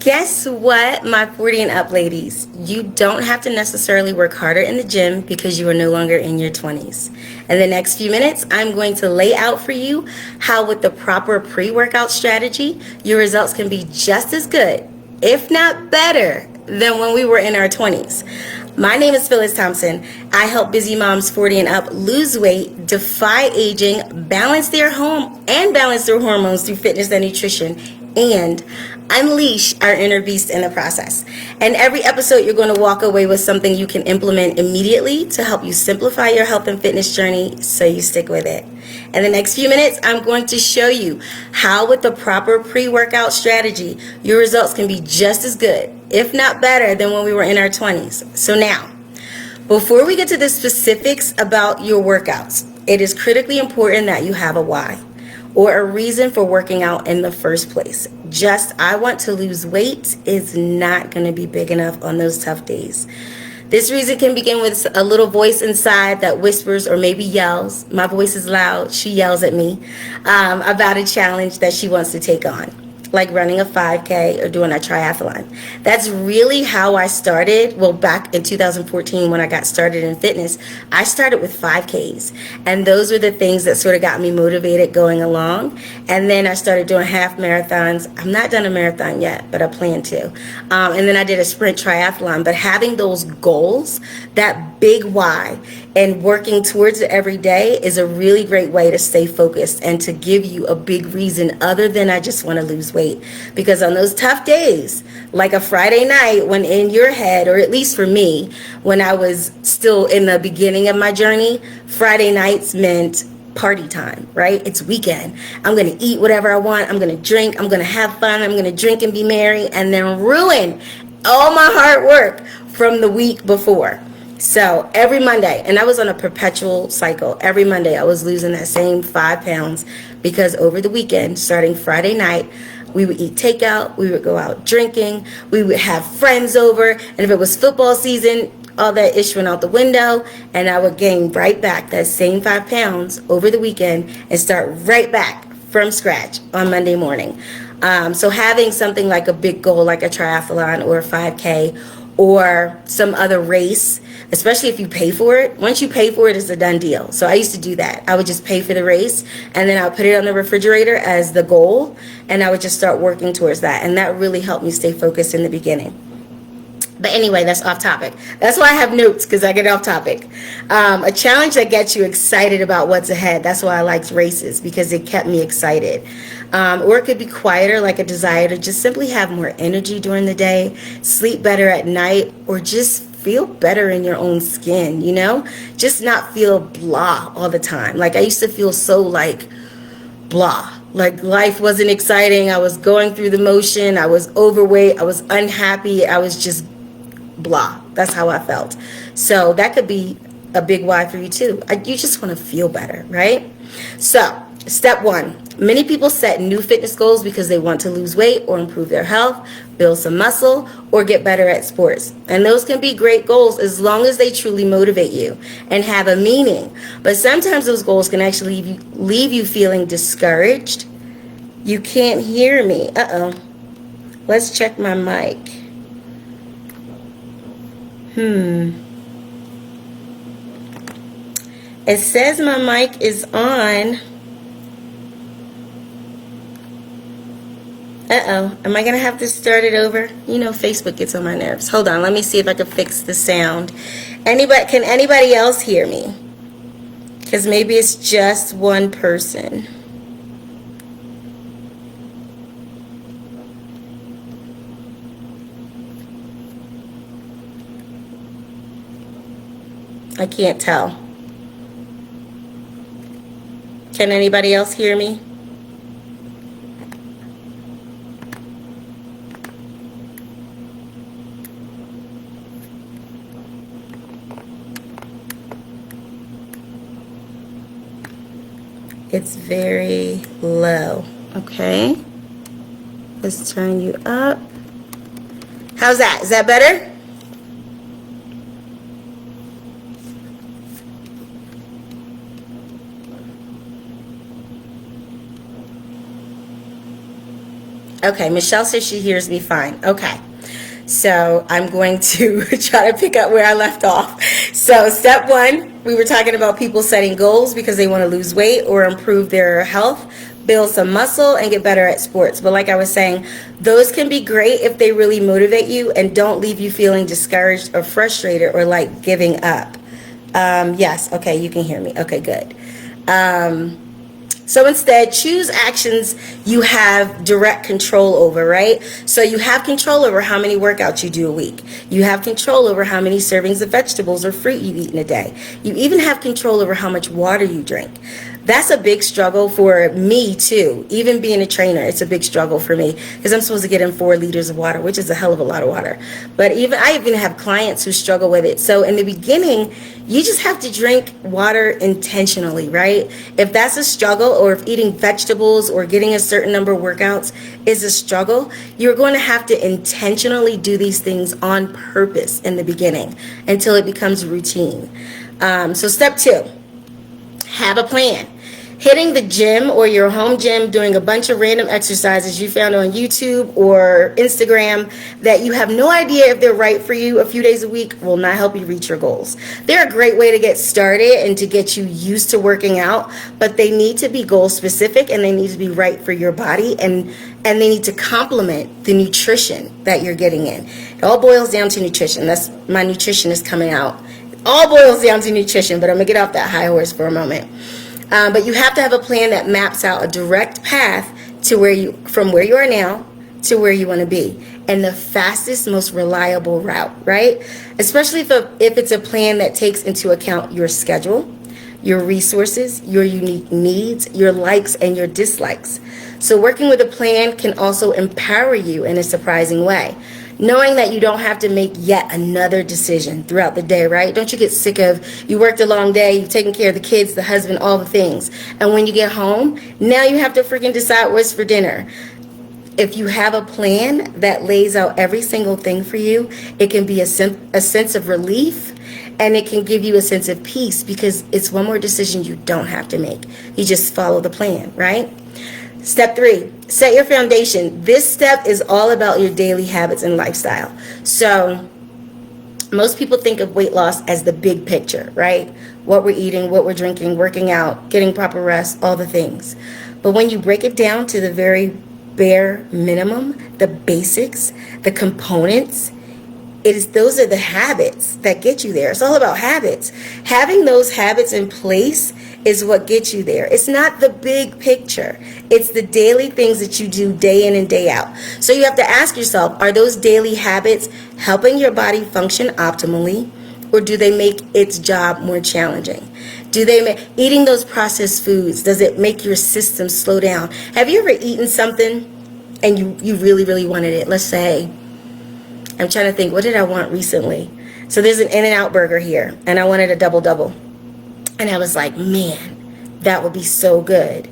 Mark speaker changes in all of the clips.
Speaker 1: Guess what, my 40 and up ladies? You don't have to necessarily work harder in the gym because you are no longer in your 20s. In the next few minutes, I'm going to lay out for you how, with the proper pre-workout strategy, your results can be just as good, if not better, than when we were in our 20s. My name is Phyllis Thompson. I help busy moms 40 and up lose weight, defy aging, balance their home, and balance their hormones through fitness and nutrition, and unleash our inner beast in the process. And every episode, you're going to walk away with something you can implement immediately to help you simplify your health and fitness journey, so you stick with it. In the next few minutes, I'm going to show you how, with the proper pre-workout strategy, your results can be just as good, if not better, than when we were in our 20s. So now, before we get to the specifics about your workouts, it is critically important that you have a why, or a reason for working out in the first place. Just, I want to lose weight is not going to be big enough on those tough days. This reason can begin with a little voice inside that whispers or maybe yells. My voice is loud. She yells at me about a challenge that she wants to take on, like running a 5K or doing a triathlon. That's really how I started. Well, back in 2014 when I got started in fitness, I started with 5Ks. And those were the things that sort of got me motivated going along. And then I started doing half marathons. I'm not done a marathon yet, but I plan to. And then I did a sprint triathlon. But having those goals, that big why, and working towards it every day is a really great way to stay focused and to give you a big reason other than I just want to lose weight. Because on those tough days, like a Friday night, when in your head, or at least for me, when I was still in the beginning of my journey, Friday nights meant party time, right? It's weekend. I'm going to eat whatever I want. I'm going to drink. I'm going to have fun. I'm going to drink and be merry, and then ruin all my hard work from the week before. So every Monday, and I was on a perpetual cycle, every Monday I was losing that same 5 pounds because over the weekend, starting Friday night, we would eat takeout, we would go out drinking, we would have friends over, and if it was football season, all that ish went out the window, and I would gain right back that same 5 pounds over the weekend and start right back from scratch on Monday morning. So having something like a big goal like a triathlon or a 5K or some other race, especially if you pay for it. Once you pay for it, it's a done deal. So I used to do that. I would just pay for the race, and then I would put it on the refrigerator as the goal, and I would just start working towards that. And that really helped me stay focused in the beginning. But anyway, that's off topic. That's why I have notes, because I get off topic. A challenge that gets you excited about what's ahead. That's why I liked races, because it kept me excited. Or it could be quieter, like a desire to just simply have more energy during the day, sleep better at night, or just feel better in your own skin, you know? Just not feel blah all the time. Like I used to feel so like blah. Like life wasn't exciting. I was going through the motion. I was overweight. I was unhappy. I was just blah. That's how I felt. So that could be a big why for you too. You just want to feel better, right? So step one, many people set new fitness goals because they want to lose weight or improve their health, build some muscle, or get better at sports. And those can be great goals as long as they truly motivate you and have a meaning. But sometimes those goals can actually leave you feeling discouraged. You can't hear me. Uh-oh. Let's check my mic. It says my mic is on. Uh-oh. Am I going to have to start it over? You know, Facebook gets on my nerves. Hold on. Let me see if I can fix the sound. Can anybody else hear me? Because maybe it's just one person. I can't tell. Can anybody else hear me? It's very low. Okay. Let's turn you up. How's that? Is that better? Okay, Michelle says she hears me fine. Okay. So I'm going to try to pick up where I left off. So step one, we were talking about people setting goals because they want to lose weight or improve their health, build some muscle, and get better at sports. But like I was saying, those can be great if they really motivate you and don't leave you feeling discouraged or frustrated or like giving up. Yes, okay, you can hear me. Okay, good. So instead, choose actions you have direct control over, right? So you have control over how many workouts you do a week. You have control over how many servings of vegetables or fruit you eat in a day. You even have control over how much water you drink. That's a big struggle for me too. Even being a trainer, it's a big struggle for me because I'm supposed to get in 4 liters of water, which is a hell of a lot of water. But I even have clients who struggle with it. So in the beginning, you just have to drink water intentionally, right? If that's a struggle, or if eating vegetables or getting a certain number of workouts is a struggle, you're going to have to intentionally do these things on purpose in the beginning until it becomes routine. So step 2, have a plan. Hitting the gym or your home gym, doing a bunch of random exercises you found on YouTube or Instagram that you have no idea if they're right for you a few days a week will not help you reach your goals. They're a great way to get started and to get you used to working out, but they need to be goal specific and they need to be right for your body, and they need to complement the nutrition that you're getting in. It all boils down to nutrition. That's my nutritionist coming out. It all boils down to nutrition, but I'm going to get off that high horse for a moment. But you have to have a plan that maps out a direct path to from where you are now to where you want to be, and the fastest, most reliable route, right? Especially if it's a plan that takes into account your schedule, your resources, your unique needs, your likes and your dislikes. So working with a plan can also empower you in a surprising way. Knowing that you don't have to make yet another decision throughout the day, right? Don't you get sick of, you worked a long day, you've taken care of the kids, the husband, all the things. And when you get home, now you have to freaking decide what's for dinner. If you have a plan that lays out every single thing for you, it can be a sense of relief, and it can give you a sense of peace because it's one more decision you don't have to make. You just follow the plan, right? Step 3, set your foundation. This step is all about your daily habits and lifestyle. So most people think of weight loss as the big picture, right? What we're eating, what we're drinking, working out, getting proper rest, all the things. But when you break it down to the very bare minimum, the basics, the components, those are the habits that get you there. It's all about habits. Having those habits in place is what gets you there. It's not the big picture. It's the daily things that you do day in and day out. So you have to ask yourself, are those daily habits helping your body function optimally, or do they make its job more challenging? Eating those processed foods, does it make your system slow down? Have you ever eaten something and you really, really wanted it? Let's say, I'm trying to think, what did I want recently? So there's an In-N-Out burger here, and I wanted a double-double. And I was like, man, that would be so good.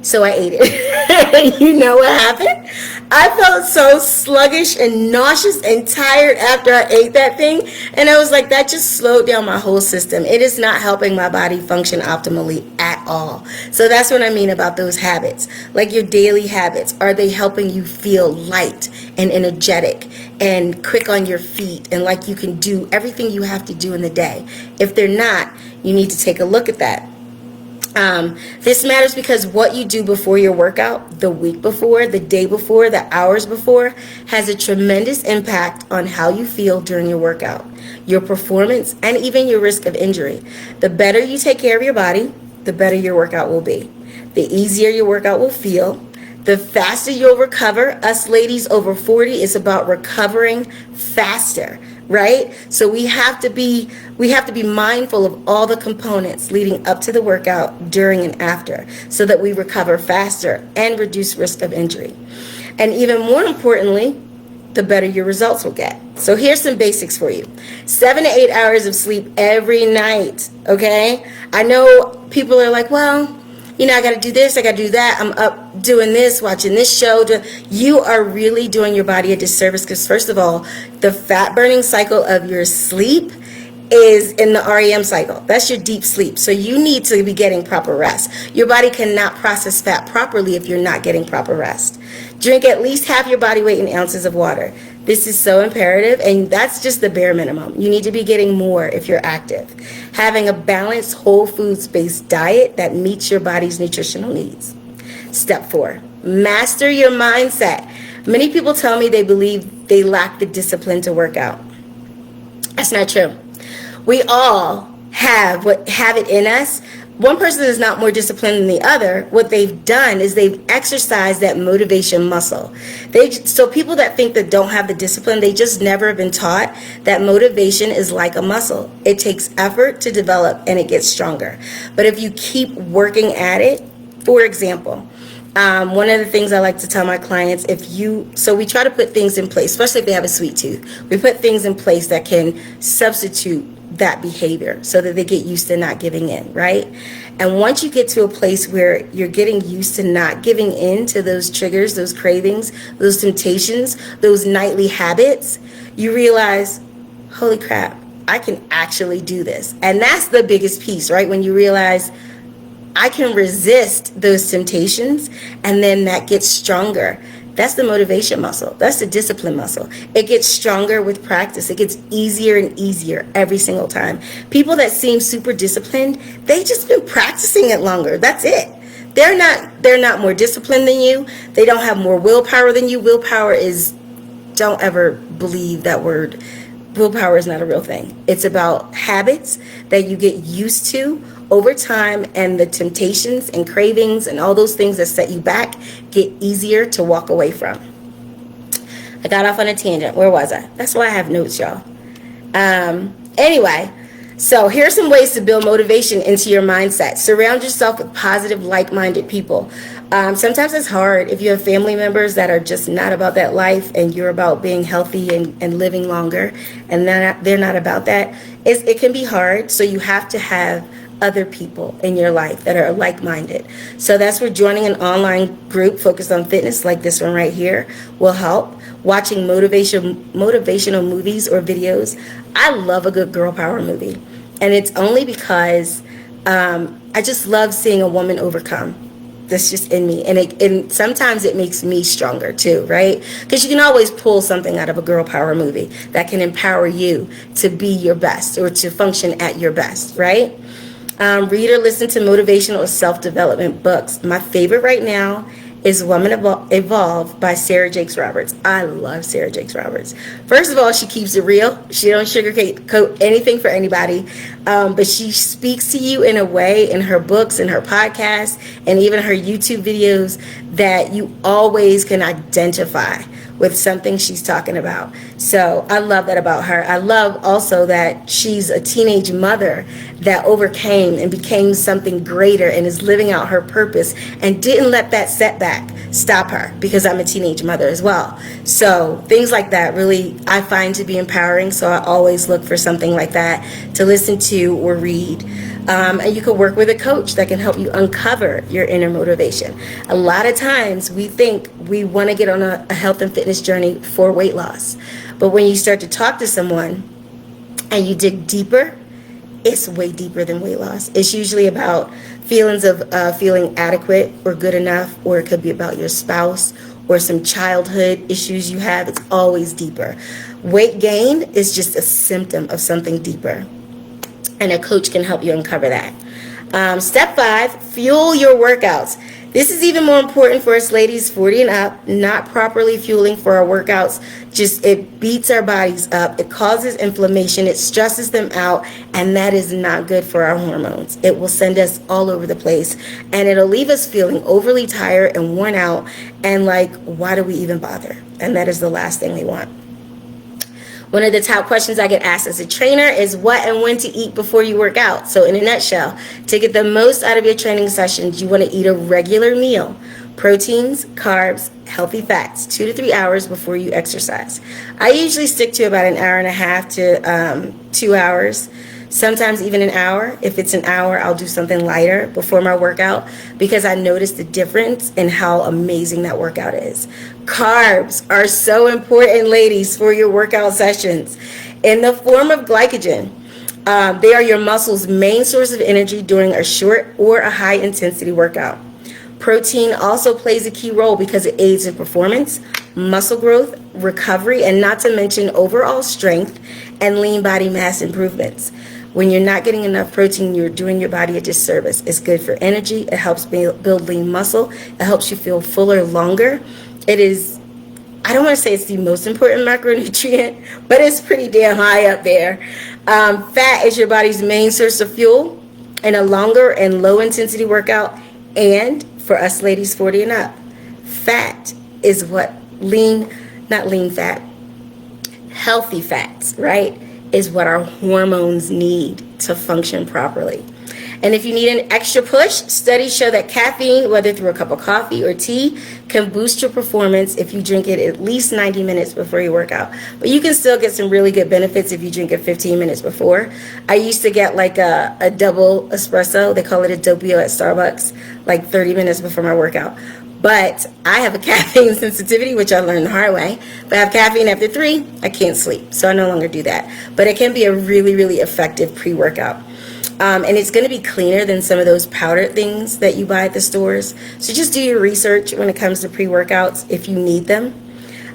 Speaker 1: So I ate it. You know what happened? I felt so sluggish and nauseous and tired after I ate that thing. And I was like, that just slowed down my whole system. It is not helping my body function optimally at all. So that's what I mean about those habits. Like your daily habits. Are they helping you feel light and energetic and quick on your feet and like you can do everything you have to do in the day? If they're not, you need to take a look at that. This matters because what you do before your workout, the week before, the day before, the hours before, has a tremendous impact on how you feel during your workout, your performance, and even your risk of injury. The better you take care of your body, the better your workout will be. The easier your workout will feel, the faster you'll recover. Us ladies over 40, it's about recovering faster, right? So we have to be mindful of all the components leading up to the workout, during and after, so that we recover faster and reduce risk of injury. And even more importantly, the better your results will get. So here's some basics for you. 7 to 8 hours of sleep every night, okay? I know people are like, well, I got to do this, I got to do that. I'm up doing this, watching this show. You are really doing your body a disservice because, first of all, the fat burning cycle of your sleep is in the REM cycle. That's your deep sleep. So you need to be getting proper rest. Your body cannot process fat properly if you're not getting proper rest. Drink at least half your body weight in ounces of water. This is so imperative, and that's just the bare minimum. You need to be getting more if you're active. Having a balanced whole foods-based diet that meets your body's nutritional needs. Step 4, master your mindset. Many people tell me they believe they lack the discipline to work out. That's not true. We all have it in us. One person is not more disciplined than the other. What they've done is they've exercised that motivation muscle. So people that think that don't have the discipline, they just never have been taught that motivation is like a muscle. It takes effort to develop and it gets stronger. But if you keep working at it, for example, one of the things I like to tell my clients, so we try to put things in place, especially if they have a sweet tooth. We put things in place that can substitute that behavior so that they get used to not giving in, right? And once you get to a place where you're getting used to not giving in to those triggers, those cravings, those temptations, those nightly habits, you realize, holy crap, I can actually do this. And that's the biggest piece, right? When you realize I can resist those temptations, and then that gets stronger. That's the motivation muscle. That's the discipline muscle. It gets stronger with practice. It gets easier and easier every single time. People that seem super disciplined, they just been practicing it longer. That's it. They're not more disciplined than you. They don't have more willpower than you. Don't ever believe that word. Willpower is not a real thing. It's about habits that you get used to over time, and the temptations and cravings and all those things that set you back get easier to walk away from. I got off on a tangent. Where was I? That's why I have notes, y'all. Anyway, so here's some ways to build motivation into your mindset. Surround yourself with positive, like-minded people. Sometimes it's hard if you have family members that are just not about that life, and you're about being healthy and living longer, and they're not about that. It can be hard, so you have to have other people in your life that are like-minded. So that's where joining an online group focused on fitness, like this one right here, will help. Watching motivational movies or videos. I love a good girl power movie, and it's only because I just love seeing a woman overcome. That's just in me, and sometimes it makes me stronger too, right? Because you can always pull something out of a girl power movie that can empower you to be your best or to function at your best, right? Read or listen to motivational or self-development books. My favorite right now is Woman Evolve by Sarah Jakes Roberts. I love Sarah Jakes Roberts. First of all, she keeps it real. She don't sugarcoat anything for anybody, but she speaks to you in a way in her books and her podcasts and even her YouTube videos that you always can identify with something she's talking about. So I love that about her. I love also that she's a teenage mother that overcame and became something greater and is living out her purpose and didn't let that setback stop her, because I'm a teenage mother as well. So things like that really I find to be empowering. So I always look for something like that to listen to or read. And you can work with a coach that can help you uncover your inner motivation. A lot of times we think we want to get on a health and fitness journey for weight loss. But when you start to talk to someone and you dig deeper, it's way deeper than weight loss. It's usually about feelings of feeling adequate or good enough, or it could be about your spouse or some childhood issues you have. It's always deeper. Weight gain is just a symptom of something deeper, and a coach can help you uncover that. Step 5, fuel your workouts. This is even more important for us ladies 40 and up. Not properly fueling for our workouts, it beats our bodies up. It causes inflammation. It stresses them out, and that is not good for our hormones. It will send us all over the place, and it'll leave us feeling overly tired and worn out, and like, why do we even bother? And that is the last thing we want. One of the top questions I get asked as a trainer is what and when to eat before you work out. So in a nutshell, to get the most out of your training sessions, you want to eat a regular meal. Proteins, carbs, healthy fats, 2 to 3 hours before you exercise. I usually stick to about an hour and a half to 2 hours. Sometimes even an hour. If it's an hour, I'll do something lighter before my workout, because I notice the difference in how amazing that workout is. Carbs are so important, ladies, for your workout sessions in the form of glycogen. They are your muscles' main source of energy during a short or a high intensity workout. Protein also plays a key role because it aids in performance, muscle growth, recovery, and not to mention overall strength and lean body mass improvements. When you're not getting enough protein, you're doing your body a disservice. It's good for energy. It helps build lean muscle. It helps you feel fuller longer. It is, I don't want to say it's the most important macronutrient, but it's pretty damn high up there. Fat is your body's main source of fuel in a longer and low intensity workout. And for us ladies 40 and up, fat is what healthy fats, right, is what our hormones need to function properly. And if you need an extra push, studies show that caffeine, whether through a cup of coffee or tea, can boost your performance if you drink it at least 90 minutes before you work out. But you can still get some really good benefits if you drink it 15 minutes before. I used to get like a double espresso. They call it a doppio at Starbucks, like 30 minutes before my workout. But I have a caffeine sensitivity, which I learned the hard way. If I have caffeine after 3, I can't sleep. So I no longer do that. But it can be a really, really effective pre-workout. And it's going to be cleaner than some of those powdered things that you buy at the stores. So just do your research when it comes to pre-workouts if you need them.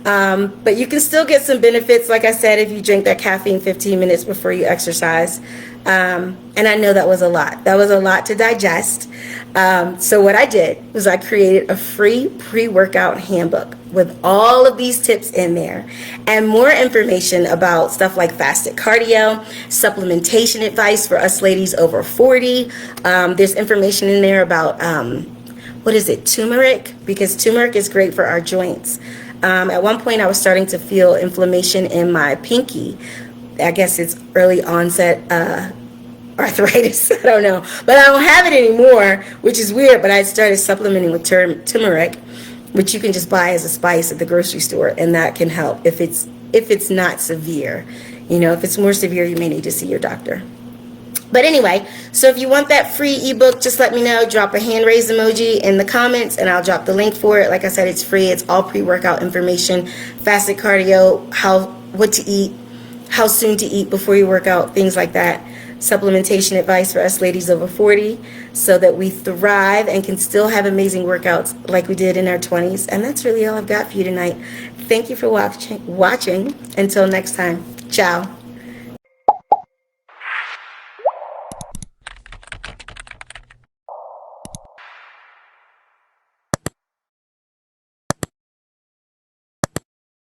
Speaker 1: But you can still get some benefits, like I said, if you drink that caffeine 15 minutes before you exercise. And I know that was a lot. That was a lot to digest. So what I did was I created a free pre-workout handbook with all of these tips in there and more information about stuff like fasted cardio, supplementation advice for us ladies over 40. There's information in there about, turmeric, because turmeric is great for our joints. At one point I was starting to feel inflammation in my pinky. I guess it's early onset arthritis. I don't know. But I don't have it anymore, which is weird. But I started supplementing with turmeric, which you can just buy as a spice at the grocery store. And that can help if it's not severe. You know, if it's more severe, you may need to see your doctor. But anyway, so if you want that free ebook, just let me know. Drop a hand raise emoji in the comments and I'll drop the link for it. Like I said, it's free. It's all pre-workout information, fasted cardio, what to eat, how soon to eat before you work out, things like that. Supplementation advice for us ladies over 40 so that we thrive and can still have amazing workouts like we did in our 20s. And that's really all I've got for you tonight. Thank you for watching. Until next time. Ciao.